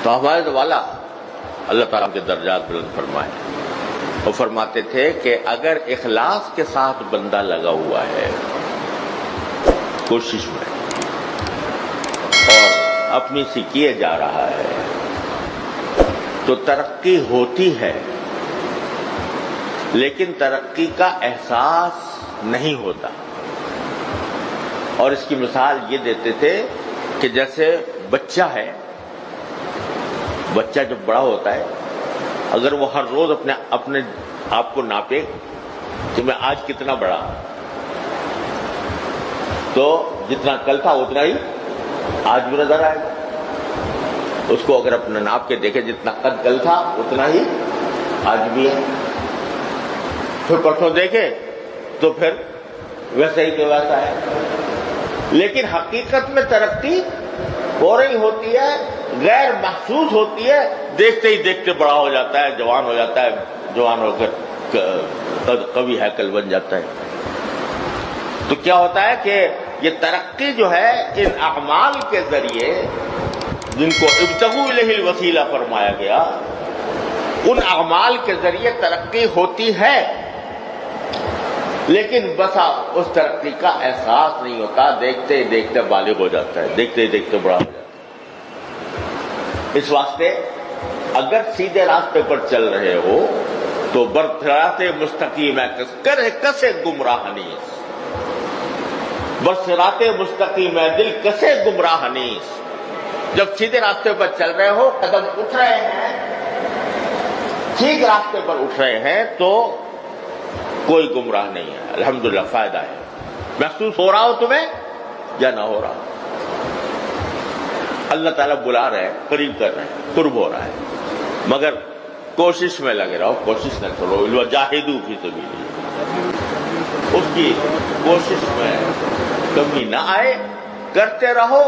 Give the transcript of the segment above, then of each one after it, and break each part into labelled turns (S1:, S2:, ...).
S1: تو ہمارے والا اللہ تعالیٰ کے درجات بلند فرمائے، وہ فرماتے تھے کہ اگر اخلاص کے ساتھ بندہ لگا ہوا ہے کوشش میں اور اپنی سے کیے جا رہا ہے تو ترقی ہوتی ہے، لیکن ترقی کا احساس نہیں ہوتا۔ اور اس کی مثال یہ دیتے تھے کہ جیسے بچہ ہے، بچہ جب بڑا ہوتا ہے اگر وہ ہر روز اپنے آپ کو ناپے کہ میں آج کتنا بڑا، تو جتنا کل تھا اتنا ہی آج بھی نظر آئے گا۔ اس کو اگر اپنا ناپ کے دیکھے جتنا قد کل تھا اتنا ہی آج بھی ہے، پھر پرسوں دیکھے تو پھر ویسا ہی کہ ویسا ہے۔ لیکن حقیقت میں ترقی ہو رہی ہوتی ہے، غیر محسوس ہوتی ہے، دیکھتے ہی دیکھتے بڑا ہو جاتا ہے، جوان ہو جاتا ہے، جوان ہو کر قوی ہیکل بن جاتا ہے۔ تو کیا ہوتا ہے کہ یہ ترقی جو ہے ان اعمال کے ذریعے جن کو ابتغوا الیہ الوسیلہ فرمایا گیا، ان اعمال کے ذریعے ترقی ہوتی ہے، لیکن بسا اس ترقی کا احساس نہیں ہوتا، دیکھتے ہی دیکھتے بالغ ہو جاتا ہے، دیکھتے ہی دیکھتے بڑا ہو جاتا ہے۔ اس واسطے اگر سیدھے راستے پر چل رہے ہو تو برصراط مستقیم ہے کسے گمراہ نیس، برصراط مستقیم ہے دل کسے گمراہ نیس۔ جب سیدھے راستے پر چل رہے ہو، قدم اٹھ رہے ہیں، ٹھیک راستے پر اٹھ رہے ہیں، تو کوئی گمراہ نہیں ہے، الحمدللہ فائدہ ہے۔ محسوس ہو رہا ہو تمہیں یا نہ ہو رہا، اللہ تعالیٰ بلا رہے ہیں، قریب کر رہے ہیں، قرب ہو رہا ہے، مگر کوشش میں لگے رہو، کوشش نہ کرو، وجاہدوا فی سبیلہ، اس کی کوشش میں کمی نہ آئے، کرتے رہو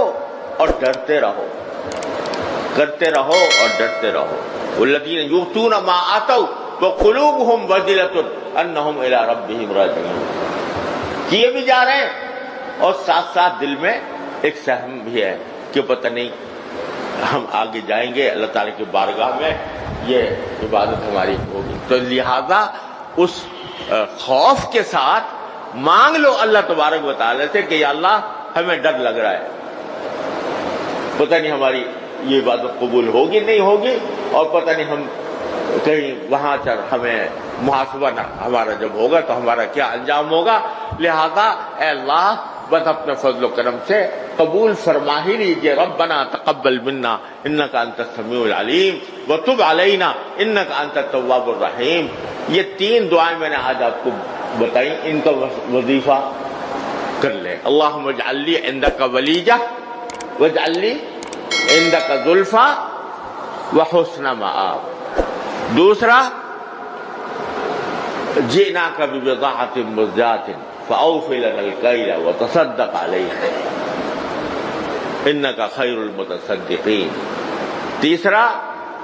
S1: اور ڈرتے رہو، کرتے رہو اور ڈرتے رہو۔ والذین یؤتون ما آتوا وقلوبہم وجلۃ انہم الی ربہم راجعون، کیے بھی جا رہے ہیں اور ساتھ ساتھ دل میں ایک سہم بھی ہے کہ پتہ نہیں ہم آگے جائیں گے اللہ تعالیٰ کی بارگاہ میں، یہ عبادت ہماری ہوگی۔ تو لہذا اس خوف کے ساتھ مانگ لو اللہ تبارک و تعالیٰ سے کہ یا اللہ ہمیں ڈر لگ رہا ہے، پتہ نہیں ہماری یہ عبادت قبول ہوگی نہیں ہوگی، اور پتہ نہیں ہم کہیں وہاں چل ہمیں محاسبہ نہ ہمارا جب ہوگا تو ہمارا کیا انجام ہوگا۔ لہذا اے اللہ بس اپنے فضل و کرم سے قبول فرما ہی لیجیے، ربنا تقبل منا انک انت السمیع العلیم وتب علینا انک انت التواب الرحیم۔ یہ تین دعائیں میں نے آج آپ کو بتائی، ان کا وظیفہ کر لیں۔ اللہم اجعل لی عندک ولیجہ واجعل لی عندک زلفیٰ وحسن مآب۔ دوسرا، جئناک ببضاعۃ مزجاۃ فأوف لنا الکیل وتصدق علینا انک خیر المتصدقین۔ تیسرا،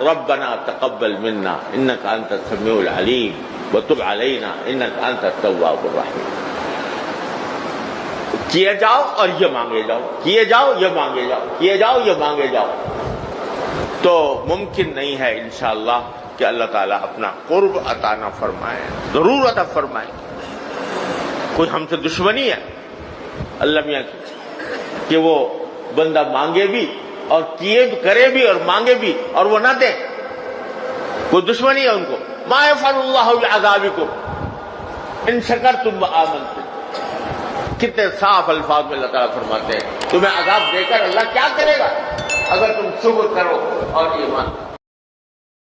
S1: ربنا تقبل منا انک انت السمیع العلیم وتب علینا انک انت التواب الرحیم۔ کیے جاؤ اور یہ مانگے جاؤ، کیے جاؤ یہ مانگے جاؤ، کیے جاؤ یہ مانگے جاؤ، تو ممکن نہیں ہے انشاءاللہ کہ اللہ تعالیٰ اپنا قرب عطا نہ فرمائے، ضرور عطا فرمائے۔ کوئی ہم سے دشمنی ہے اللہ میاں کی کہ وہ بندہ مانگے بھی اور کیے کرے بھی اور مانگے بھی اور وہ نہ دے، کوئی دشمنی ہے ان کو۔ ما یفعل اللہ بعذابکم ان شکرتم وآمنتم، کتنے صاف الفاظ میں اللہ تعالیٰ فرماتے ہیں تمہیں عذاب دے کر اللہ کیا کرے گا اگر تم شکر کرو اور ایمان کرو۔